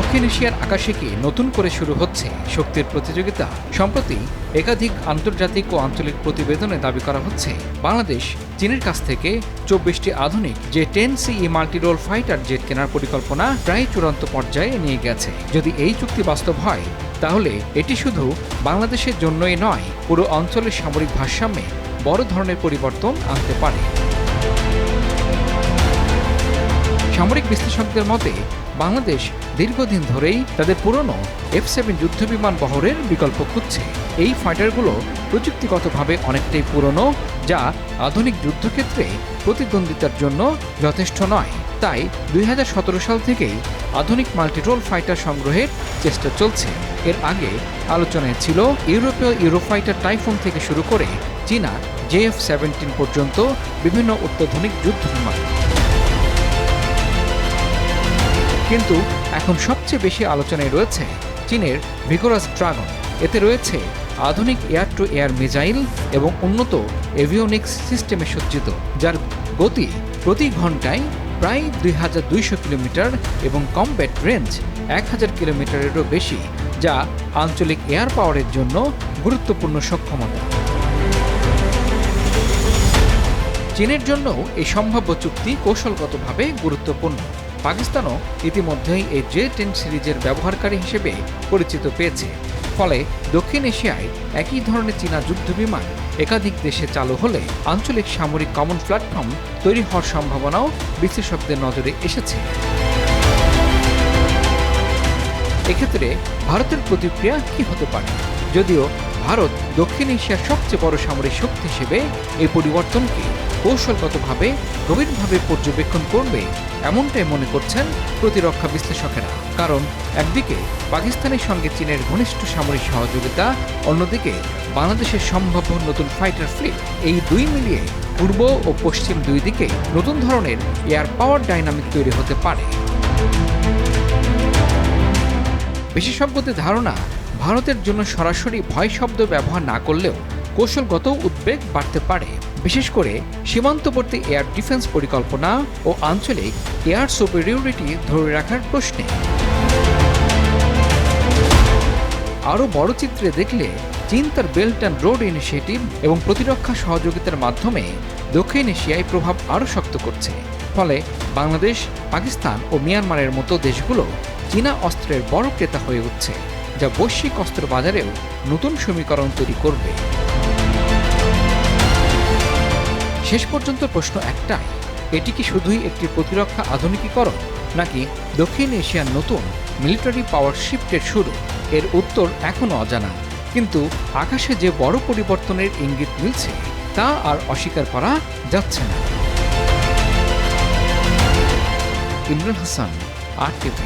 দক্ষিণ এশিয়ার আকাশে কি নতুন করে শুরু হচ্ছে শক্তির প্রতিযোগিতা? সম্প্রতি একাধিক আন্তর্জাতিক ও আঞ্চলিক প্রতিবেদনে দাবি করা হচ্ছে বাংলাদেশ চীনের কাছ থেকে 24টি আধুনিক J-10CE মাল্টিরোল ফাইটার জেট কেনার পরিকল্পনা প্রায় চূড়ান্ত পর্যায়ে নিয়ে গেছে। যদি এই চুক্তি বাস্তব হয় তাহলে এটি শুধু বাংলাদেশের জন্যই নয়, পুরো অঞ্চলের সামরিক ভারসাম্যে বড় ধরনের পরিবর্তন আনতে পারে। সামরিক বিশ্লেষকদের মতে বাংলাদেশ দীর্ঘদিন ধরেই তাদের পুরনো F-7 যুদ্ধবিমান বহরের বিকল্প খুঁজছে। এই ফাইটারগুলো প্রযুক্তিগতভাবে অনেকটাই পুরনো, যা আধুনিক যুদ্ধক্ষেত্রে প্রতিদ্বন্দ্বিতার জন্য যথেষ্ট নয়। তাই 2017 সাল থেকেই আধুনিক মাল্টিরোল ফাইটার সংগ্রহের চেষ্টা চলছে। এর আগে আলোচনায় ছিল ইউরোপীয় ইউরোফাইটার টাইফুন থেকে শুরু করে চীনা JF-17 পর্যন্ত বিভিন্ন অত্যাধুনিক যুদ্ধবিমান। কিন্তু এখন সবচেয়ে বেশি আলোচনায় রয়েছে চীনের ভিগোরাস ড্রাগন। এতে রয়েছে আধুনিক এয়ার টু এয়ার মিসাইল এবং উন্নত এভিওনিক্স সিস্টেমে সজ্জিত, যার গতি প্রতি ঘন্টায় প্রায় 2200 কিলোমিটার এবং কমব্যাট রেঞ্জ 1000 কিলোমিটারেরও বেশি, যা আঞ্চলিক এয়ার পাওয়ারের জন্য গুরুত্বপূর্ণ সক্ষমতা। চীনের জন্য এই সম্ভাব্য চুক্তি কৌশলগতভাবে গুরুত্বপূর্ণ। পাকিস্তানও ইতিমধ্যেই এই J-10 সিরিজের ব্যবহারকারী হিসেবে পরিচিত পেয়েছে। ফলে দক্ষিণ এশিয়ায় একই ধরনের চীনা যুদ্ধবিমান একাধিক দেশে চালু হলে আঞ্চলিক সামরিক কমন প্ল্যাটফর্ম তৈরি হওয়ার সম্ভাবনাও বিশ্লেষকদের নজরে এসেছে। এক্ষেত্রে ভারতের প্রতিক্রিয়া কি হতে পারে? যদিও ভারত দক্ষিণ এশিয়ার সবচেয়ে বড় সামরিক শক্তি হিসেবে এই পরিবর্তনকে কৌশলগতভাবে গভীরভাবে পর্যবেক্ষণ করবে এমনটাই মনে করছেন প্রতিরক্ষা বিশ্লেষকেরা। কারণ একদিকে পাকিস্তানের সঙ্গে চীনের ঘনিষ্ঠ সামরিক সহযোগিতা, অন্যদিকে বাংলাদেশের সম্ভাব্য নতুন ফাইটার ফ্লিট, এই দুই মিলিয়ে পূর্ব ও পশ্চিম দুই দিকে নতুন ধরনের এয়ার পাওয়ার ডাইনামিক তৈরি হতে পারে। বিশেষজ্ঞদের ধারণা, ভারতের জন্য সরাসরি ভয় শব্দ ব্যবহার না করলেও কৌশলগত উদ্বেগ বাড়তে পারে, বিশেষ করে সীমান্তবর্তী এয়ার ডিফেন্স পরিকল্পনা ও আঞ্চলিক এয়ার সুপেরিয়রিটি ধরে রাখার প্রশ্নে। আরও বড় চিত্রে দেখলে চীন তার বেল্ট অ্যান্ড রোড ইনিশিয়েটিভ এবং প্রতিরক্ষা সহযোগিতার মাধ্যমে দক্ষিণ এশিয়ায় প্রভাব আরও শক্ত করছে। ফলে বাংলাদেশ, পাকিস্তান ও মিয়ানমারের মতো দেশগুলো চীনা অস্ত্রের বড় ক্রেতা হয়ে উঠছে, যা বৈশ্বিক অস্ত্র বাজারেও নতুন সমীকরণ তৈরি করবে। শেষ পর্যন্ত প্রশ্ন একটাই, এটি কি শুধুই একটি প্রতিরক্ষা আধুনিকীকরণ, নাকি দক্ষিণ এশিয়ার নতুন মিলিটারি পাওয়ার শিফটের শুরু? এর উত্তর এখনও অজানা, কিন্তু আকাশে যে বড় পরিবর্তনের ইঙ্গিত মিলছে তা আর অস্বীকার করা যাচ্ছে না। ইমরান হাসান, RTV।